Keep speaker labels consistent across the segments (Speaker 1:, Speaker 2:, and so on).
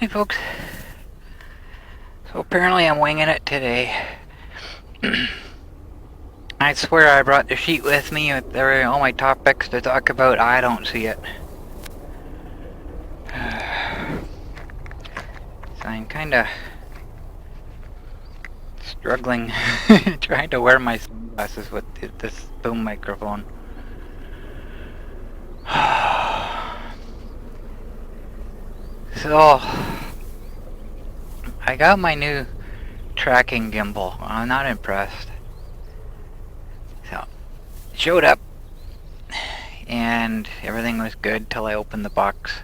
Speaker 1: Hey folks, so apparently I'm winging it today. I swear I brought the sheet with me with all my topics to talk about. I don't see it. So I'm kinda struggling trying to wear my sunglasses with this boom microphone. So, I got my new tracking gimbal. I'm not impressed. So, it showed up and everything was good till I opened the box.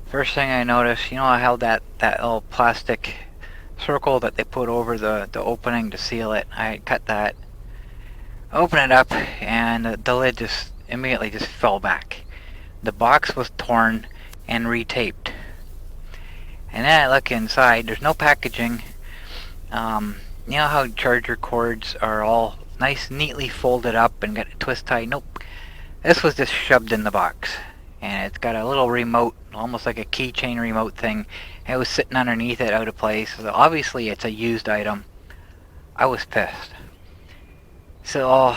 Speaker 1: First thing I noticed, you know, I held that little plastic circle that they put over the opening to seal it. I cut that, opened it up, and the lid just immediately just fell back. The box was torn and retaped. And then I look inside, there's no packaging. You know how charger cords are all nice, neatly folded up and got a twist tie? Nope. This was just shoved in the box. And it's got a little remote, almost like a keychain remote thing. It was sitting underneath it, out of place. So obviously it's a used item. I was pissed. So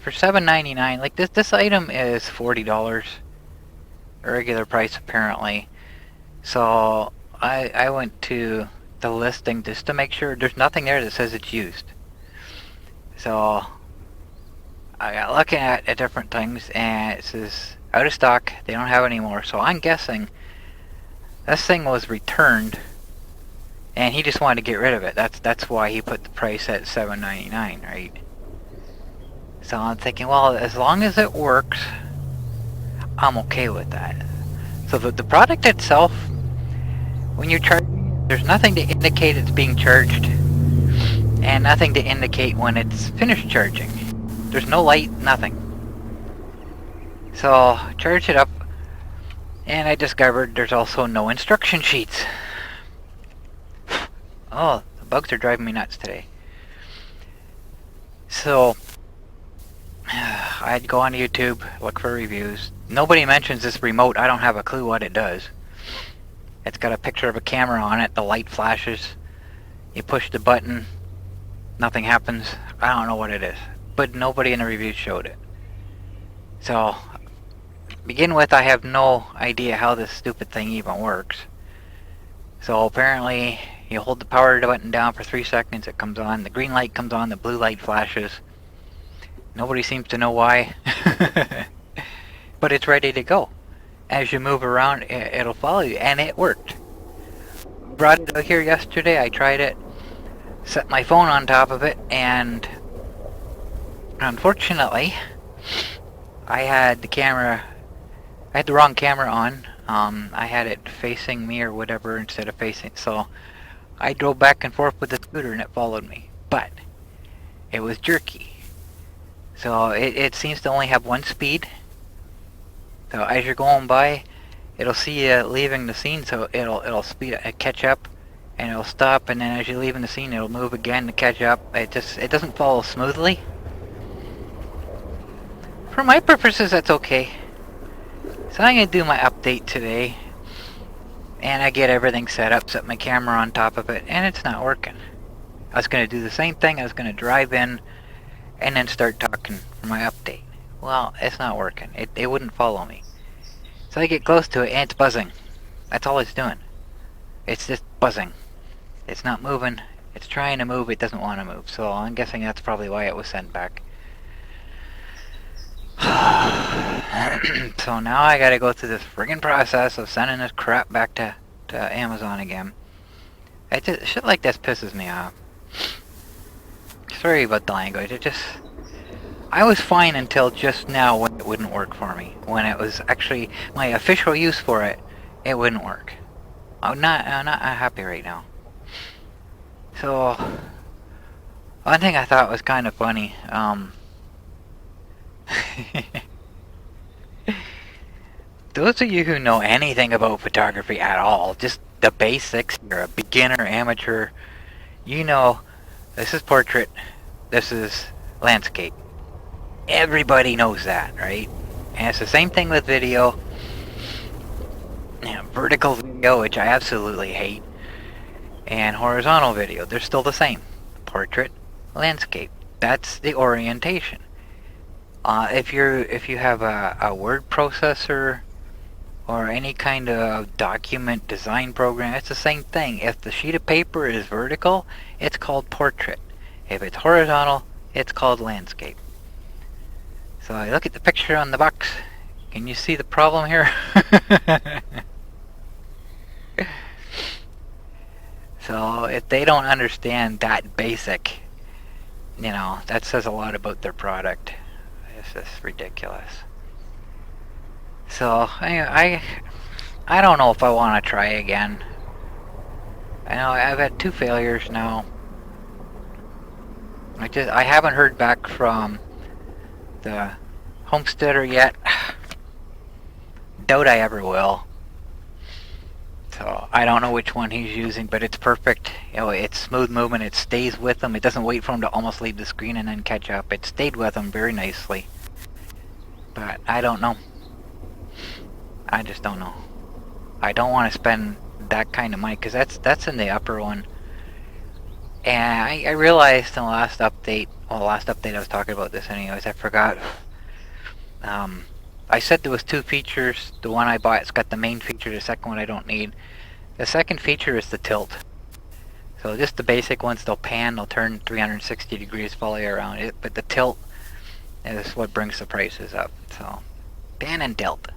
Speaker 1: for $7.99, like this item is $40, a regular price apparently. So I went to the listing just to make sure there's nothing there that says it's used. So I got looking at different things and it says out of stock, they don't have any more. So I'm guessing this thing was returned and he just wanted to get rid of it. That's why he put the price at $7.99, right? So I'm thinking, well, as long as it works, I'm okay with that. So the product itself, when you're charging, there's nothing to indicate it's being charged and nothing to indicate when it's finished charging. There's no light, nothing. So charge it up and I discovered there's also no instruction sheets. Oh, the bugs are driving me nuts today. So I'd go on YouTube, look for reviews. Nobody mentions this remote. I don't have a clue what it does. It's got a picture of a camera on it. The light flashes. You push the button. Nothing happens. I don't know what it is. But nobody in the reviews showed it. So, to begin with, I have no idea how this stupid thing even works. So apparently, you hold the power button down for 3 seconds, it comes on. The green light comes on, the blue light flashes. Nobody seems to know why. But it's ready to go. As you move around, it'll follow you, and it worked. Brought it out here yesterday, I tried it, set my phone on top of it, and unfortunately, I had the wrong camera on. I had it facing me or whatever instead of facing, so I drove back and forth with the scooter and it followed me. But it was jerky. So it seems to only have one speed. So as you're going by, it'll see you leaving the scene, so it'll speed catch up, and it'll stop, and then as you're leaving the scene, it'll move again to catch up. It doesn't follow smoothly. For my purposes, that's okay. So I'm gonna do my update today, and I get everything set up, set my camera on top of it, and it's not working. I was gonna do the same thing. I was gonna drive in, and then start talking for my update. Well, it's not working. It wouldn't follow me. So I get close to it and it's buzzing. That's all it's doing. It's just buzzing. It's not moving. It's trying to move. It doesn't want to move. So I'm guessing that's probably why it was sent back. So now I gotta go through this friggin' process of sending this crap back to Amazon again. Shit like this pisses me off. Sorry about the language. I was fine until just now when it wouldn't work for me. When it was actually my official use for it, it wouldn't work. I'm not happy right now. So, one thing I thought was kind of funny, those of you who know anything about photography at all, just the basics, you're a beginner, amateur, you know, this is portrait, this is landscape. Everybody knows that, right? And it's the same thing with video. vertical video, which I absolutely hate, and horizontal video. They're still the same. Portrait, landscape. That's the orientation. If you have a word processor or any kind of document design program, it's the same thing. If the sheet of paper is vertical, it's called portrait. If it's horizontal, it's called landscape. So I look at the picture on the box. Can you see the problem here? So if they don't understand that basic, that says a lot about their product. It's just ridiculous. So I don't know if I want to try again. I know I've had 2 failures now. I haven't heard back from the homesteader yet. Doubt I ever will. So I don't know which one he's using, but it's perfect. It's smooth movement. It stays with him. It doesn't wait for him to almost leave the screen and then catch up. It stayed with him very nicely. But I don't know. I just don't know. I don't want to spend that kind of money, because that's in the upper one. And I realized in the last update, well, the last update I was talking about this anyways, I forgot. I said there was 2 features. The one I bought, it's got the main feature. The second one I don't need. The second feature is the tilt. So just the basic ones, they'll pan, they'll turn 360 degrees, follow you around it. But the tilt is what brings the prices up. So pan and tilt.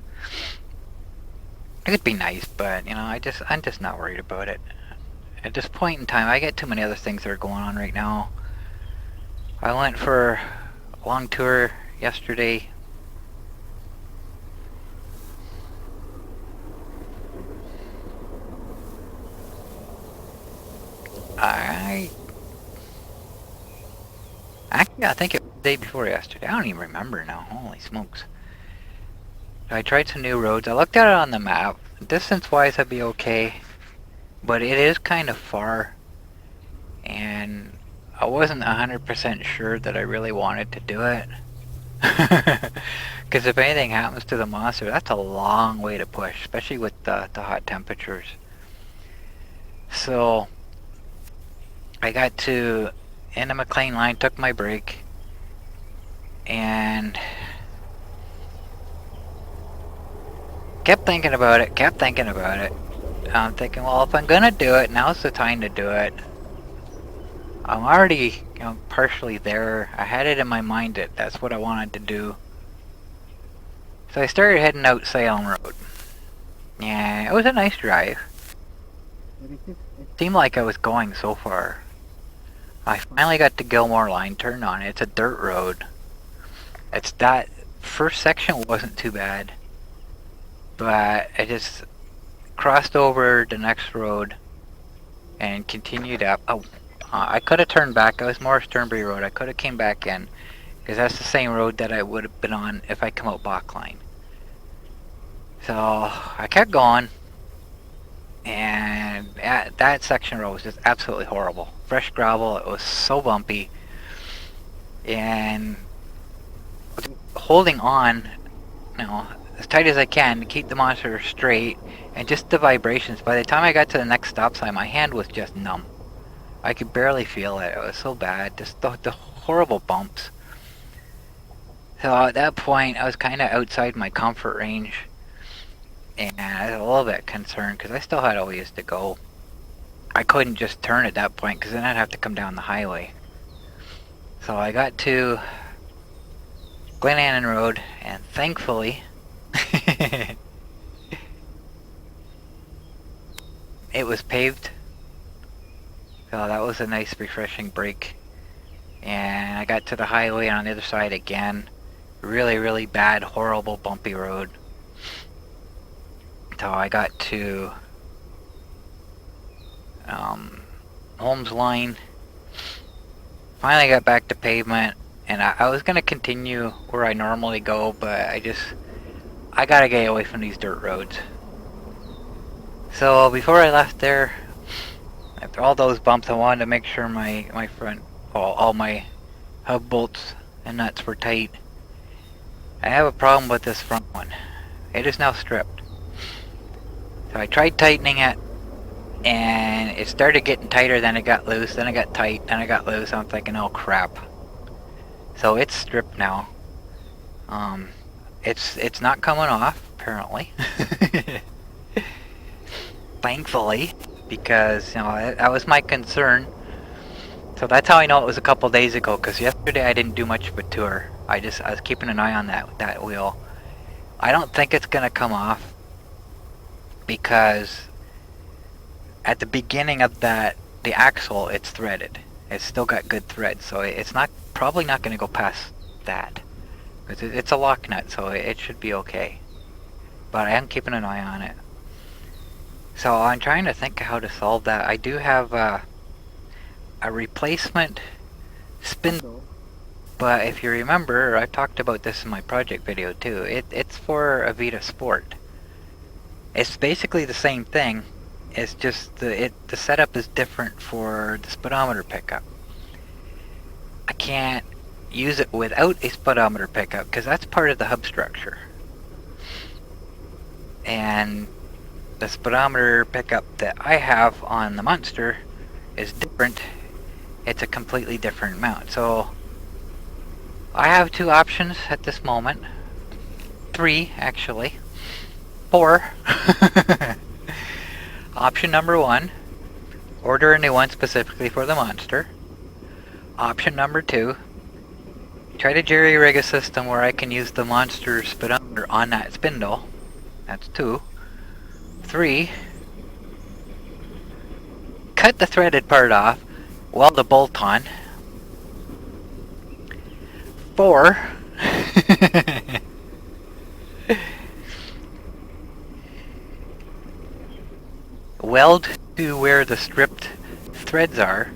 Speaker 1: It could be nice, but I'm just not worried about it. At this point in time, I get too many other things that are going on right now. I went for a long tour yesterday. I think it was the day before yesterday. I don't even remember now. Holy smokes. I tried some new roads. I looked at it on the map. Distance-wise, I'd be okay. But it is kind of far. And I wasn't 100% sure that I really wanted to do it. Because if anything happens to the monster, that's a long way to push. Especially with the hot temperatures. So I got to end of McLean line, took my break, and kept thinking about it. I'm thinking, well, if I'm gonna do it, now's the time to do it. I'm already, partially there. I had it in my mind that that's what I wanted to do. So I started heading out Salem Road. Yeah, it was a nice drive. It seemed like I was going so far. I finally got to Gilmore line, turned on it. It's a dirt road. It's that first section wasn't too bad, but I just crossed over the next road and continued up. I could have turned back. I was Morris Turnberry Road. I could have came back in, because that's the same road that I would have been on if I come out Bachline. So I kept going, and that section road was just absolutely horrible. Fresh gravel. It was so bumpy, and holding on, as tight as I can to keep the monster straight, and just the vibrations. By the time I got to the next stop sign, my hand was just numb. I could barely feel it. It was so bad. Just the horrible bumps. So at that point, I was kind of outside my comfort range, and I was a little bit concerned because I still had a ways to go. I couldn't just turn at that point, because then I'd have to come down the highway. So I got to Glen Annan Road, and thankfully it was paved. So that was a nice refreshing break. And I got to the highway, and on the other side again, really, really bad, horrible, bumpy road. So I got to Holmes Line. Finally got back to pavement, and I was gonna continue where I normally go, but I gotta get away from these dirt roads. So before I left there, after all those bumps, I wanted to make sure my front, all my hub bolts and nuts were tight. I have a problem with this front one. It is now stripped. So I tried tightening it, and it started getting tighter, then it got loose, then it got tight, then it got loose. I'm thinking, oh crap. So it's stripped now. It's not coming off, apparently. Thankfully, because, you know, that was my concern. So that's how I know it was a couple days ago, because yesterday I didn't do much of a tour. I was keeping an eye on that wheel. I don't think it's gonna come off, because at the beginning of the axle, it's threaded. It's still got good thread, so it's probably not gonna go past that. It's a lock nut, so it should be okay. But I am keeping an eye on it. So I'm trying to think how to solve that. I do have a replacement spindle, but if you remember, I talked about this in my project video too. It's for a Vita Sport. It's basically the same thing. It's just the setup is different for the speedometer pickup. I can't use it without a speedometer pickup because that's part of the hub structure. And the speedometer pickup that I have on the Monster is different. It's a completely different mount. So I have two options at this moment. 3 actually. 4. Option number 1, order a new one specifically for the Monster. Option number 2, try to jerry-rig a system where I can use the Monster speedometer on that spindle. That's 2. 3, cut the threaded part off, weld a bolt on. 4, weld to where the stripped threads are,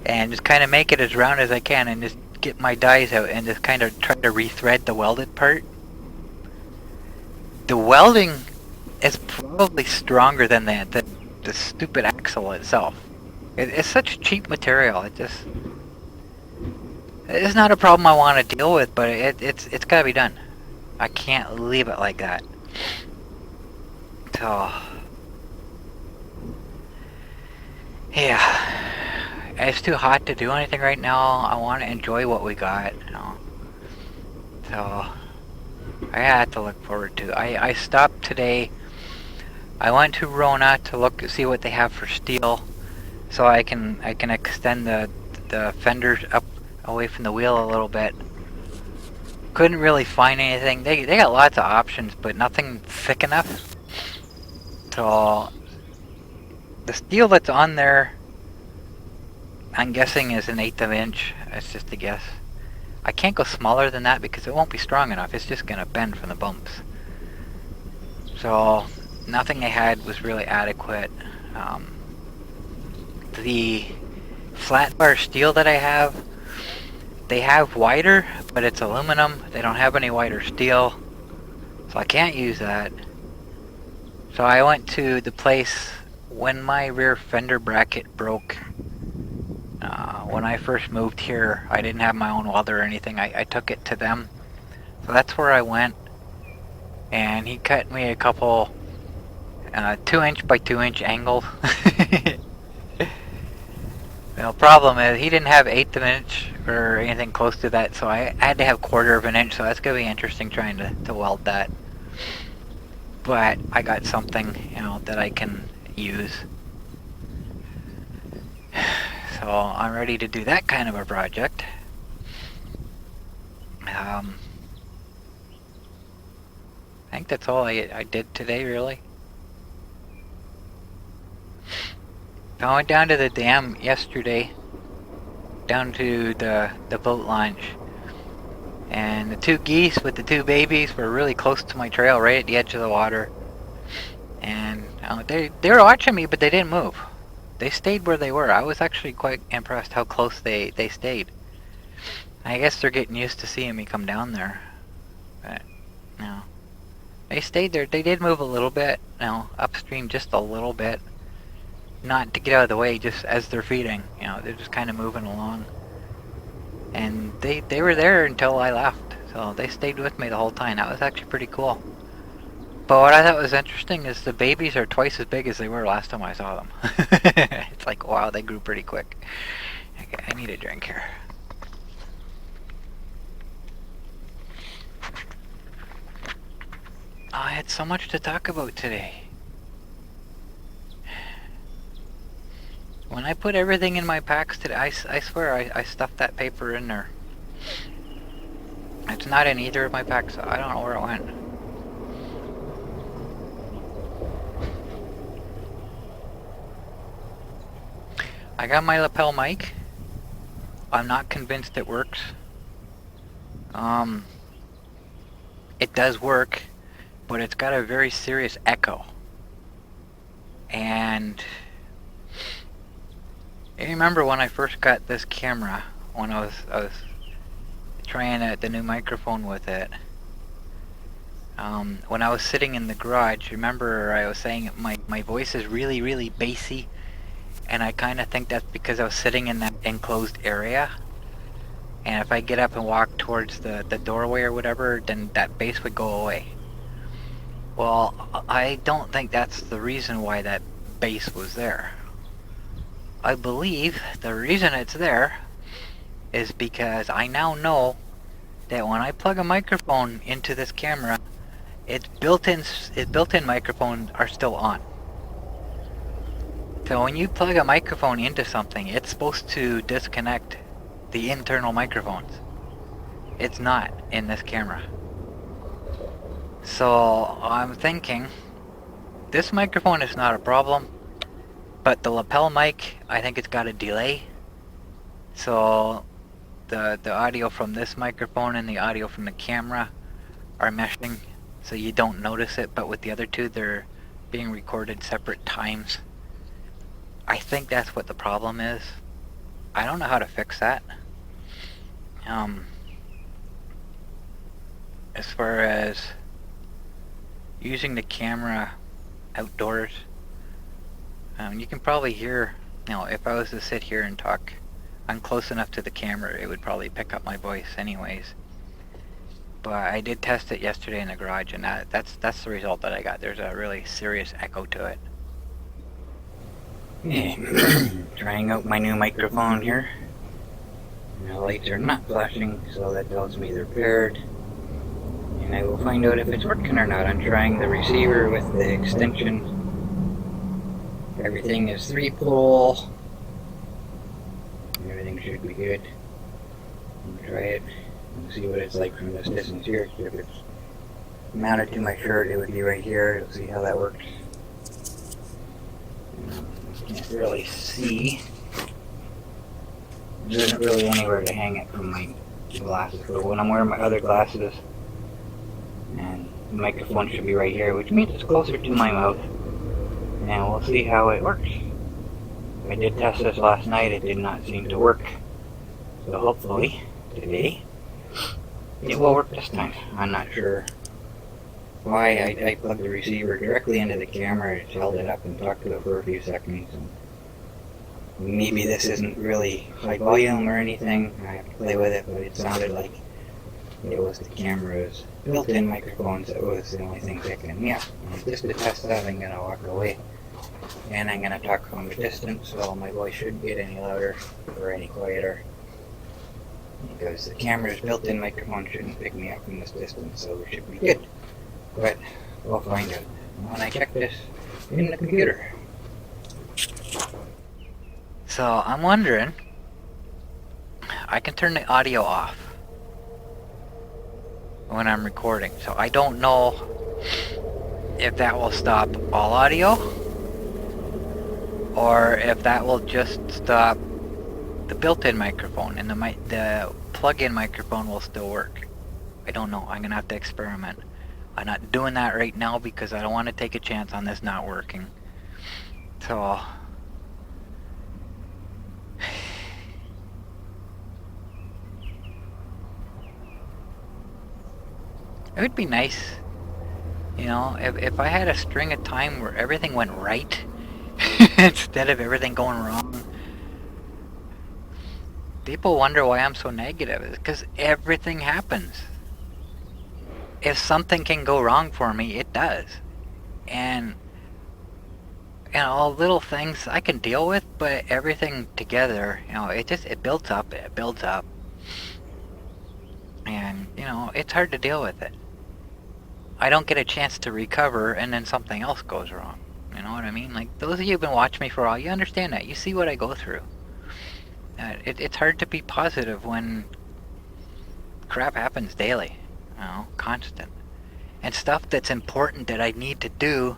Speaker 1: and just kind of make it as round as I can, and just get my dies out and just kind of try to rethread the welded part. The welding is probably stronger than the stupid axle itself. It's such cheap material. It's not a problem I want to deal with, but it's gotta be done. I can't leave it like that. So yeah, it's too hot to do anything right now. I want to enjoy what we got, you know. So I had to look forward to. I stopped today. I went to Rona to see what they have for steel, so I can extend the fenders up away from the wheel a little bit. Couldn't really find anything. They got lots of options, but nothing thick enough. So the steel that's on there, I'm guessing, is an 1/8 of an inch. It's just a guess. I can't go smaller than that because it won't be strong enough. It's just gonna bend from the bumps. So nothing they had was really adequate. The flat bar steel that I have, they have wider, but it's aluminum. They don't have any wider steel, so I can't use that. So I went to the place when my rear fender bracket broke. When I first moved here, I didn't have my own welder or anything. I took it to them. So that's where I went. And he cut me a couple 2" by 2" angles. The problem is he didn't have 1/8 of an inch or anything close to that, so I had to have 1/4 of an inch, so that's going to be interesting trying to weld that. But I got something, you know, that I can use. So I'm ready to do that kind of a project. I think that's all I did today, really. I went down to the dam yesterday, down to the boat launch, and the 2 geese with the 2 babies were really close to my trail, right at the edge of the water. And they were watching me, but they didn't move. They stayed where they were. I was actually quite impressed how close they stayed. I guess they're getting used to seeing me come down there. But no, they stayed there. They did move a little bit, you know, upstream just a little bit. Not to get out of the way, just as they're feeding. You know, they're just kind of moving along. And they were there until I left. So they stayed with me the whole time. That was actually pretty cool. But what I thought was interesting is the babies are twice as big as they were last time I saw them. It's like, wow, they grew pretty quick. Okay, I need a drink here. I had so much to talk about today. When I put everything in my packs today, I swear I stuffed that paper in there. It's not in either of my packs. I don't know where it went. I got my lapel mic. I'm not convinced it works. It does work, but it's got a very serious echo. And I remember when I first got this camera, when I was trying the new microphone with it. When I was sitting in the garage, remember I was saying my voice is really, really bassy, and I kind of think that's because I was sitting in that enclosed area. And if I get up and walk towards the doorway or whatever, then that bass would go away. Well, I don't think that's the reason why that bass was there. I believe the reason it's there is because I now know that when I plug a microphone into this camera, its built-in microphones are still on. So when you plug a microphone into something, it's supposed to disconnect the internal microphones. It's not in this camera. So I'm thinking this microphone is not a problem, but the lapel mic, I think it's got a delay. So the audio from this microphone and the audio from the camera are meshing, so you don't notice it, but with the other two, they're being recorded separate times. I think that's what the problem is. I don't know how to fix that. As far as using the camera outdoors, you can probably hear, if I was to sit here and talk, I'm close enough to the camera, it would probably pick up my voice anyways. But I did test it yesterday in the garage, and that's the result that I got. There's a really serious echo to it. Trying out my new microphone here. The lights are not flashing, so that tells me they're paired. And I will find out if it's working or not. I'm trying the receiver with the extension. Everything is 3-pole. Everything should be good. I'll try it and see what it's like from this distance here. If it's mounted to my shirt, it would be right here. We'll see how that works. Can't really see. There isn't really anywhere to hang it from my glasses, but when I'm wearing my other glasses, and the microphone should be right here, which means it's closer to my mouth, and we'll see how it works. I did test this last night, it did not seem to work, so hopefully today it will work this time. I'm not sure why I plugged the receiver directly into the camera, it held it up and talked to it for a few seconds. And maybe this isn't really high volume or anything, I have to play with it, but it sounded like it was the camera's built-in microphones that was the only thing picking. Yeah, just to test that, I'm going to walk away. And I'm going to talk from a distance, so my voice shouldn't get any louder or any quieter. Because the camera's built-in microphone shouldn't pick me up from this distance, so it should be good. But we'll find out when I check this in the computer. So I'm wondering, I can turn the audio off when I'm recording, so I don't know if that will stop all audio or if that will just stop the built-in microphone and the plug-in microphone will still work. I don't know. I'm gonna have to experiment. I'm not doing that right now because I don't want to take a chance on this not working. So it would be nice, if I had a string of time where everything went right instead of everything going wrong. People wonder why I'm so negative. It's because everything happens. if something can go wrong for me, it does. And all little things I can deal with, but everything together, it builds up, it builds up. And, it's hard to deal with it. I don't get a chance to recover, and then something else goes wrong. You know what I mean? Like, those of you who've been watching me for a while, you understand that. You see what I go through. It's hard to be positive when crap happens daily, constant. And stuff that's important that I need to do,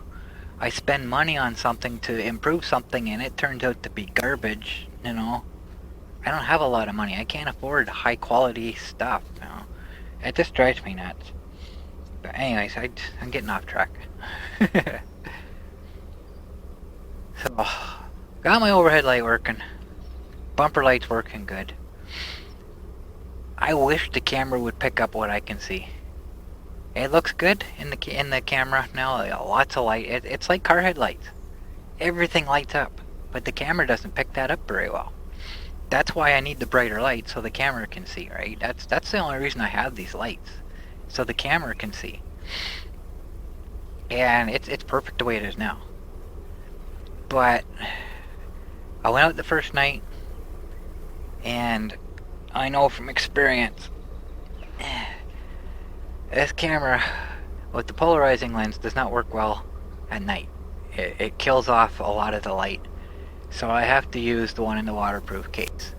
Speaker 1: I spend money on something to improve something, and it turns out to be garbage, I don't have a lot of money. I can't afford high quality stuff, It just drives me nuts. But anyways, I'm getting off track. So, got my overhead light working. Bumper light's working good. I wish the camera would pick up what I can see. It looks good in the camera now. Lots of light. It's like car headlights. Everything lights up, but the camera doesn't pick that up very well. That's why I need the brighter light so the camera can see, right? That's the only reason I have these lights, so the camera can see. And it's perfect the way it is now. But I went out the first night, and I know from experience, this camera with the polarizing lens does not work well at night. It kills off a lot of the light. So I have to use the one in the waterproof case.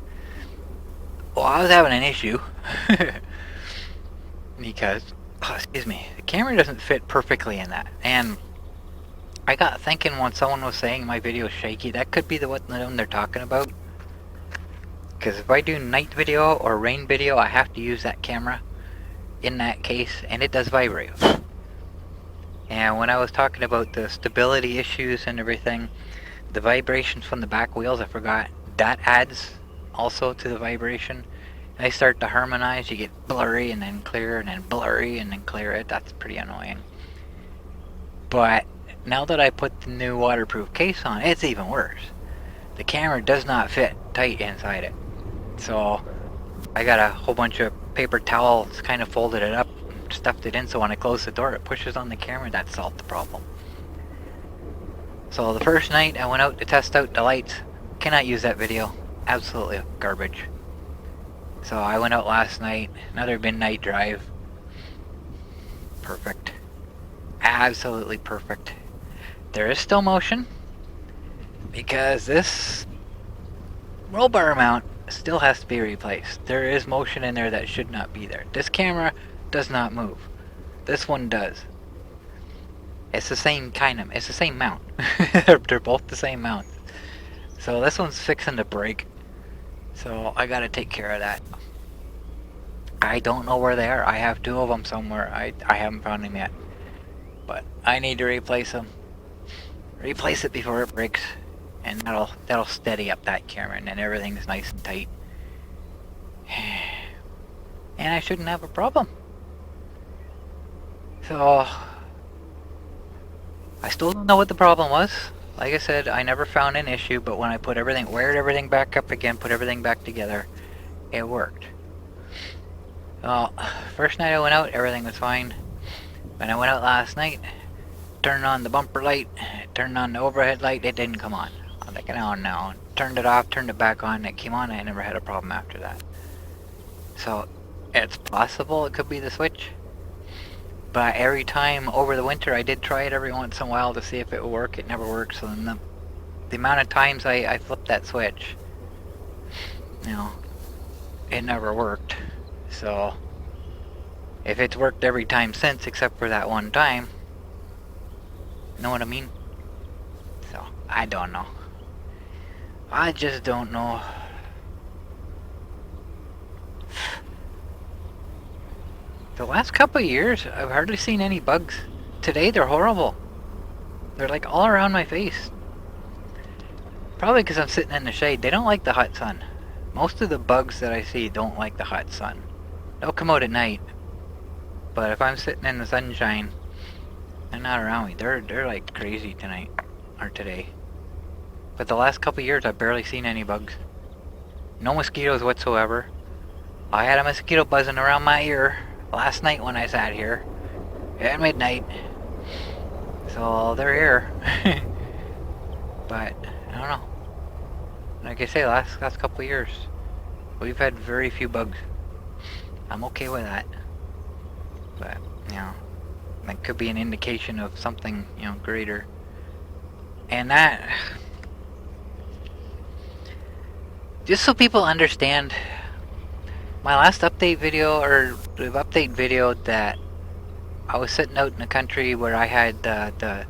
Speaker 1: Well, I was having an issue because, the camera doesn't fit perfectly in that. And I got thinking when someone was saying my video is shaky, that could be the one they're talking about. Because if I do night video or rain video, I have to use that camera in that case, and it does vibrate. And when I was talking about the stability issues and everything, the vibrations from the back wheels, I forgot, that adds also to the vibration. And they start to harmonize, you get blurry and then clear and then blurry and then clear. That's pretty annoying. But now that I put the new waterproof case on, it's even worse. The camera does not fit tight inside it. So I got a whole bunch of paper towels, kind of folded it up, stuffed it in, so when I close the door it pushes on the camera. That solved the problem. So the first night I went out to test out the lights. Cannot use that video. Absolutely garbage. So I went out last night, another midnight drive. Perfect. Absolutely perfect. There is still motion, because this roll bar mount still has to be replaced. There is motion in there that should not be there. This camera does not move. This one does. It's the same it's the same mount. They're both the same mount. So this one's fixing to break. So I gotta take care of that. I don't know where they are. I have two of them somewhere. I haven't found them yet. But I need to replace them. Replace it before it breaks. And that'll steady up that camera, and then everything's nice and tight. And I shouldn't have a problem. So I still don't know what the problem was. Like I said, I never found an issue, but when I wired everything back up again, put everything back together, it worked. Well, first night I went out, everything was fine. When I went out last night, turned on the bumper light, turned on the overhead light, it didn't come on. I'm like, oh no. Turned it off, turned it back on, it came on, and I never had a problem after that. So, it's possible it could be the switch. But every time over the winter, I did try it every once in a while to see if it would work. It never worked. So then the amount of times I flipped that switch, it never worked. So if it's worked every time since, except for that one time, know what I mean? So I don't know. I just don't know. The last couple of years, I've hardly seen any bugs. Today, they're horrible. They're like all around my face. Probably because I'm sitting in the shade. They don't like the hot sun. Most of the bugs that I see don't like the hot sun. They'll come out at night. But if I'm sitting in the sunshine, they're not around me. They're like crazy tonight. Or today. But the last couple of years, I've barely seen any bugs. No mosquitoes whatsoever. I had a mosquito buzzing around my ear last night when I sat here. at midnight. So they're here. But I don't know. Like I say, last couple of years, we've had very few bugs. I'm okay with that. But that could be an indication of something greater. And that, just so people understand, my last update video, or the update video that I was sitting out in the country where I had the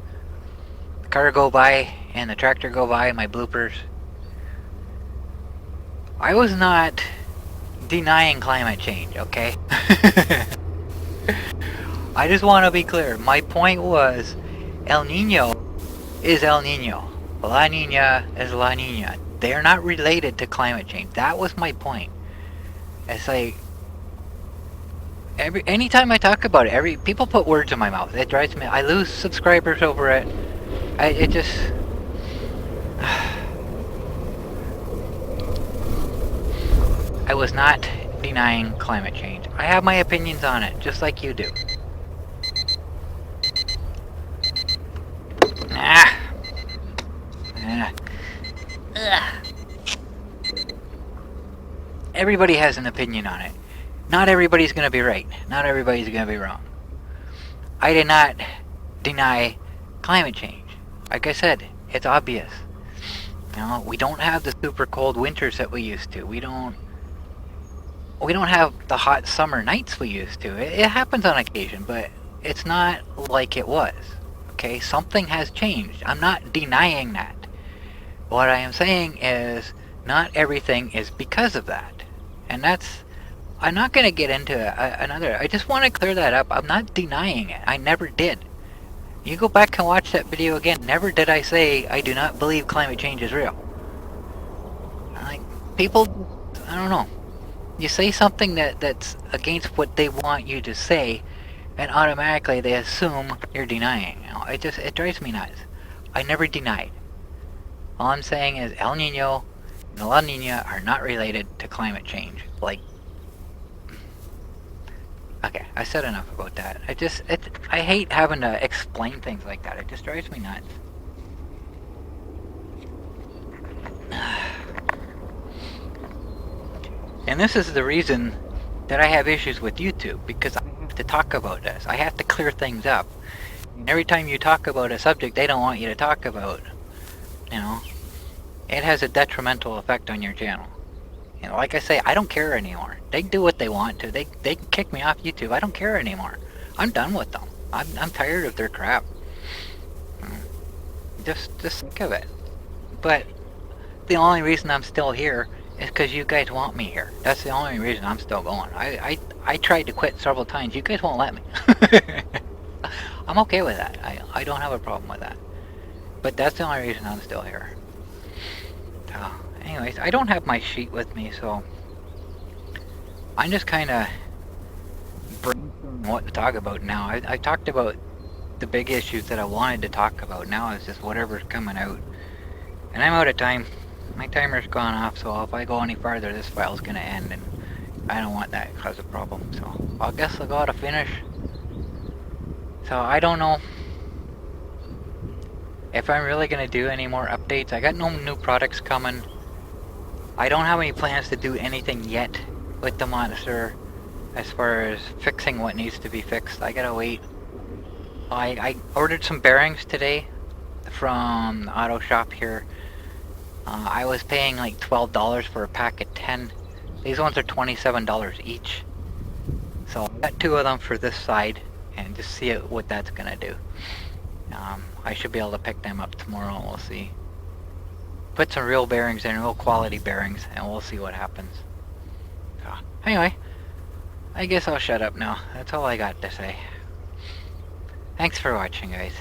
Speaker 1: car go by and the tractor go by, my bloopers. I was not denying climate change, okay? I just want to be clear. My point was, El Nino is El Nino. La Nina is La Nina. They're not related to climate change. That was my point. It's like, anytime I talk about it, people put words in my mouth. It drives me. I lose subscribers over it. It just. I was not denying climate change. I have my opinions on it, just like you do. Everybody has an opinion on it. Not everybody's going to be right. Not everybody's going to be wrong. I did not deny climate change. Like I said, it's obvious. We don't have the super cold winters that we used to. We don't have the hot summer nights we used to. It happens on occasion, but it's not like it was. Okay, something has changed. I'm not denying that. What I am saying is not everything is because of that. And I'm not going to get into another. I just want to clear that up. I'm not denying it. I never did. You go back and watch that video again. Never did I say I do not believe climate change is real. Like, people, I don't know. You say something that's against what they want you to say, and automatically they assume you're denying. It drives me nuts. I never denied. All I'm saying is El Nino and La Nina are not related to climate change. Like, okay, I said enough about that. I hate having to explain things like that. It just drives me nuts. And this is the reason that I have issues with YouTube, because I have to talk about this. I have to clear things up. And every time you talk about a subject they don't want you to talk about, it has a detrimental effect on your channel. Like I say, I don't care anymore. They can do what they want to. They can kick me off YouTube. I don't care anymore. I'm done with them. I'm tired of their crap. Just think of it. But the only reason I'm still here is because you guys want me here. That's the only reason I'm still going. I tried to quit several times. You guys won't let me. I'm okay with that. I don't have a problem with that. But that's the only reason I'm still here. Anyways, I don't have my sheet with me, so I'm just kind of brainstorming what to talk about now. I talked about the big issues that I wanted to talk about. Now it's just whatever's coming out. And I'm out of time. My timer's gone off, so if I go any farther, this file's going to end, and I don't want that to cause a problem. So I guess I'll go to finish. So I don't know if I'm really going to do any more updates. I got no new products coming. I don't have any plans to do anything yet with the monster as far as fixing what needs to be fixed. I gotta wait. I ordered some bearings today from the auto shop here. I was paying like $12 for a pack of 10. These ones are $27 each. So I got 2 of them for this side, and just see what that's gonna do. I should be able to pick them up tomorrow, and we'll see. Put some real bearings in, real quality bearings, and we'll see what happens. So, anyway, I guess I'll shut up now. That's all I got to say. Thanks for watching, guys.